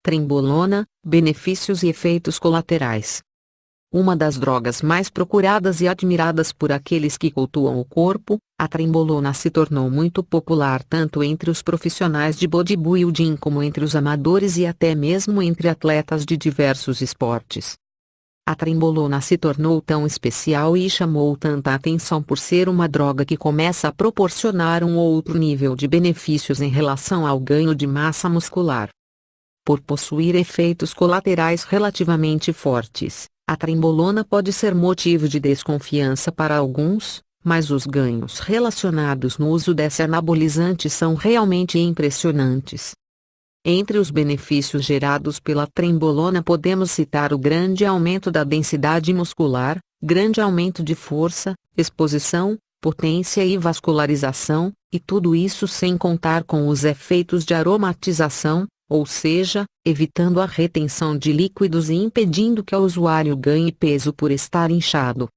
Trembolona, benefícios e efeitos colaterais. Uma das drogas mais procuradas e admiradas por aqueles que cultuam o corpo, a trembolona se tornou muito popular tanto entre os profissionais de bodybuilding como entre os amadores e até mesmo entre atletas de diversos esportes. A trembolona se tornou tão especial e chamou tanta atenção por ser uma droga que começa a proporcionar um outro nível de benefícios em relação ao ganho de massa muscular. Por possuir efeitos colaterais relativamente fortes, a trembolona pode ser motivo de desconfiança para alguns, mas os ganhos relacionados no uso desse anabolizante são realmente impressionantes. Entre os benefícios gerados pela trembolona podemos citar o grande aumento da densidade muscular, grande aumento de força, exposição, potência e vascularização, e tudo isso sem contar com os efeitos de aromatização, ou seja, evitando a retenção de líquidos e impedindo que o usuário ganhe peso por estar inchado.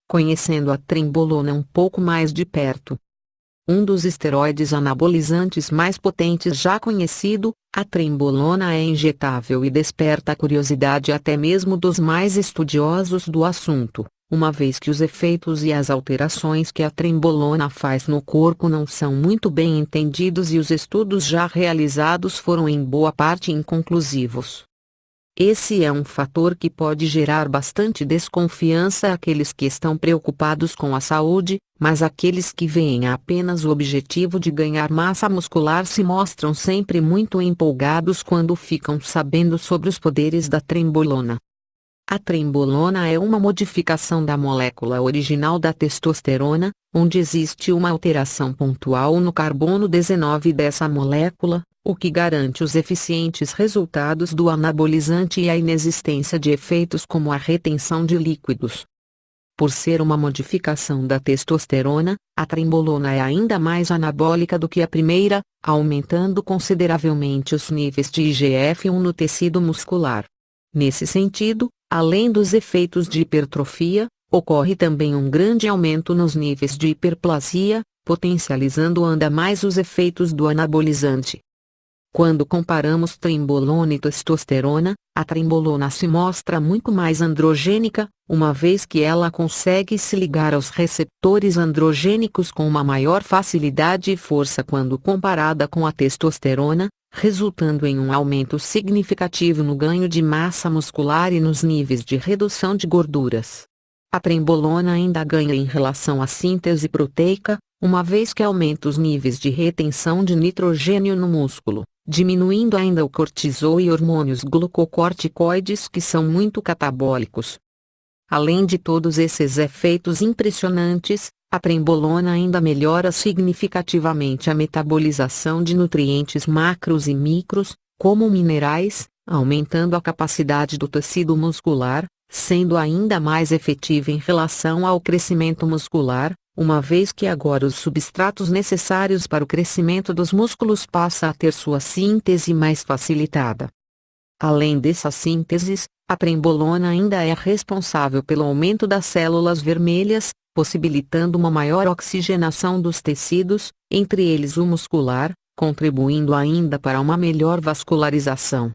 Conhecendo a trembolona um pouco mais de perto. Um dos esteroides anabolizantes mais potentes já conhecido, a trembolona é injetável e desperta a curiosidade até mesmo dos mais estudiosos do assunto, uma vez que os efeitos e as alterações que a trembolona faz no corpo não são muito bem entendidos e os estudos já realizados foram em boa parte inconclusivos. Esse é um fator que pode gerar bastante desconfiança àqueles que estão preocupados com a saúde, mas aqueles que veem apenas o objetivo de ganhar massa muscular se mostram sempre muito empolgados quando ficam sabendo sobre os poderes da trembolona. A trembolona é uma modificação da molécula original da testosterona, onde existe uma alteração pontual no carbono 19 dessa molécula, o que garante os eficientes resultados do anabolizante e a inexistência de efeitos como a retenção de líquidos. Por ser uma modificação da testosterona, a trembolona é ainda mais anabólica do que a primeira, aumentando consideravelmente os níveis de IGF-1 no tecido muscular. Nesse sentido, além dos efeitos de hipertrofia, ocorre também um grande aumento nos níveis de hiperplasia, potencializando ainda mais os efeitos do anabolizante. Quando comparamos trembolona e testosterona, a trembolona se mostra muito mais androgênica, uma vez que ela consegue se ligar aos receptores androgênicos com uma maior facilidade e força quando comparada com a testosterona, resultando em um aumento significativo no ganho de massa muscular e nos níveis de redução de gorduras. A trembolona ainda ganha em relação à síntese proteica, uma vez que aumenta os níveis de retenção de nitrogênio no músculo, diminuindo ainda o cortisol e hormônios glucocorticoides que são muito catabólicos. Além de todos esses efeitos impressionantes, a trembolona ainda melhora significativamente a metabolização de nutrientes macros e micros, como minerais, aumentando a capacidade do tecido muscular, sendo ainda mais efetiva em relação ao crescimento muscular, uma vez que agora os substratos necessários para o crescimento dos músculos passam a ter sua síntese mais facilitada. Além dessas sínteses, a trembolona ainda é responsável pelo aumento das células vermelhas, possibilitando uma maior oxigenação dos tecidos, entre eles o muscular, contribuindo ainda para uma melhor vascularização.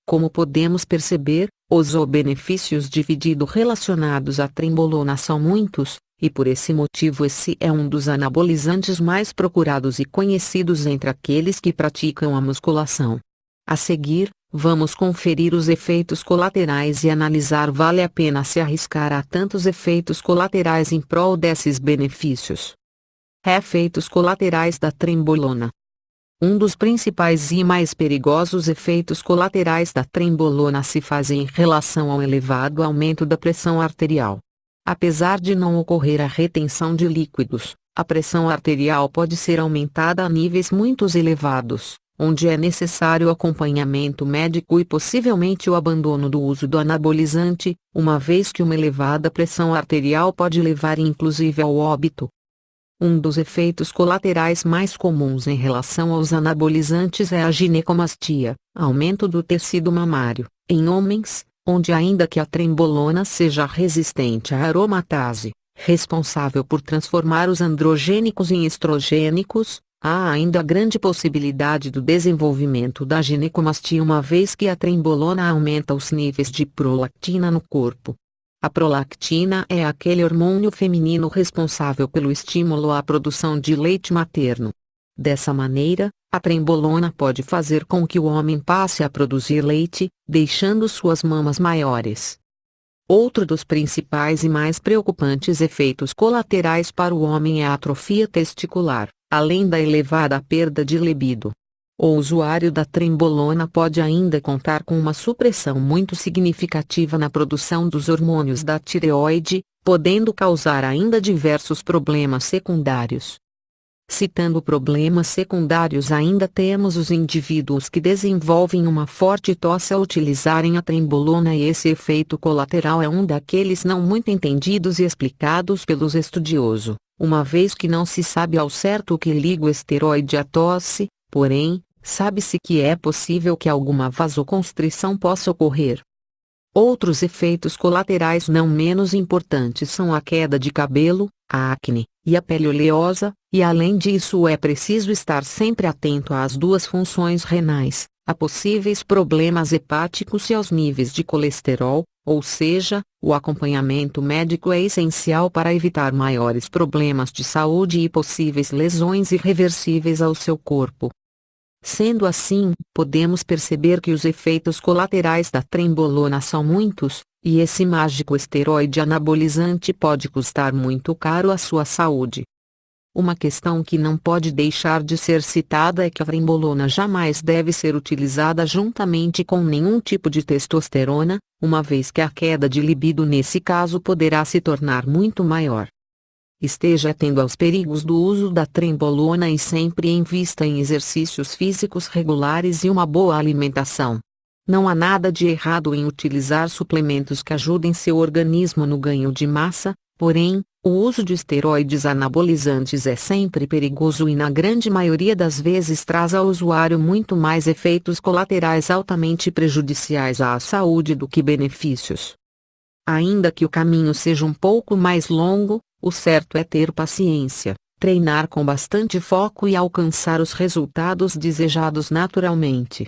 Como podemos perceber, os benefícios divididos relacionados à trembolona são muitos, e por esse motivo esse é um dos anabolizantes mais procurados e conhecidos entre aqueles que praticam a musculação. A seguir, vamos conferir os efeitos colaterais e analisar vale a pena se arriscar a tantos efeitos colaterais em prol desses benefícios. Efeitos colaterais da trembolona. Um dos principais e mais perigosos efeitos colaterais da trembolona se faz em relação ao elevado aumento da pressão arterial. Apesar de não ocorrer a retenção de líquidos, a pressão arterial pode ser aumentada a níveis muito elevados, onde é necessário acompanhamento médico e possivelmente o abandono do uso do anabolizante, uma vez que uma elevada pressão arterial pode levar inclusive ao óbito. Um dos efeitos colaterais mais comuns em relação aos anabolizantes é a ginecomastia, aumento do tecido mamário, em homens, onde ainda que a trembolona seja resistente à aromatase, responsável por transformar os androgênicos em estrogênicos, Há ainda a grande possibilidade do desenvolvimento da ginecomastia, uma vez que a trembolona aumenta os níveis de prolactina no corpo. A prolactina é aquele hormônio feminino responsável pelo estímulo à produção de leite materno. Dessa maneira, a trembolona pode fazer com que o homem passe a produzir leite, deixando suas mamas maiores. Outro dos principais e mais preocupantes efeitos colaterais para o homem é a atrofia testicular, além da elevada perda de libido. O usuário da trembolona pode ainda contar com uma supressão muito significativa na produção dos hormônios da tireoide, podendo causar ainda diversos problemas secundários. Citando problemas secundários, ainda temos os indivíduos que desenvolvem uma forte tosse ao utilizarem a trembolona, e esse efeito colateral é um daqueles não muito entendidos e explicados pelos estudiosos, uma vez que não se sabe ao certo o que liga o esteroide à tosse, porém, sabe-se que é possível que alguma vasoconstrição possa ocorrer. Outros efeitos colaterais não menos importantes são a queda de cabelo, a acne, e a pele oleosa, e além disso é preciso estar sempre atento às duas funções renais, a possíveis problemas hepáticos e aos níveis de colesterol, ou seja, o acompanhamento médico é essencial para evitar maiores problemas de saúde e possíveis lesões irreversíveis ao seu corpo. Sendo assim, podemos perceber que os efeitos colaterais da trembolona são muitos, e esse mágico esteroide anabolizante pode custar muito caro à sua saúde. Uma questão que não pode deixar de ser citada é que a trembolona jamais deve ser utilizada juntamente com nenhum tipo de testosterona, uma vez que a queda de libido nesse caso poderá se tornar muito maior. Esteja atento aos perigos do uso da trembolona e sempre invista em exercícios físicos regulares e uma boa alimentação. Não há nada de errado em utilizar suplementos que ajudem seu organismo no ganho de massa, porém, o uso de esteroides anabolizantes é sempre perigoso e na grande maioria das vezes traz ao usuário muito mais efeitos colaterais altamente prejudiciais à saúde do que benefícios. Ainda que o caminho seja um pouco mais longo, o certo é ter paciência, treinar com bastante foco e alcançar os resultados desejados naturalmente.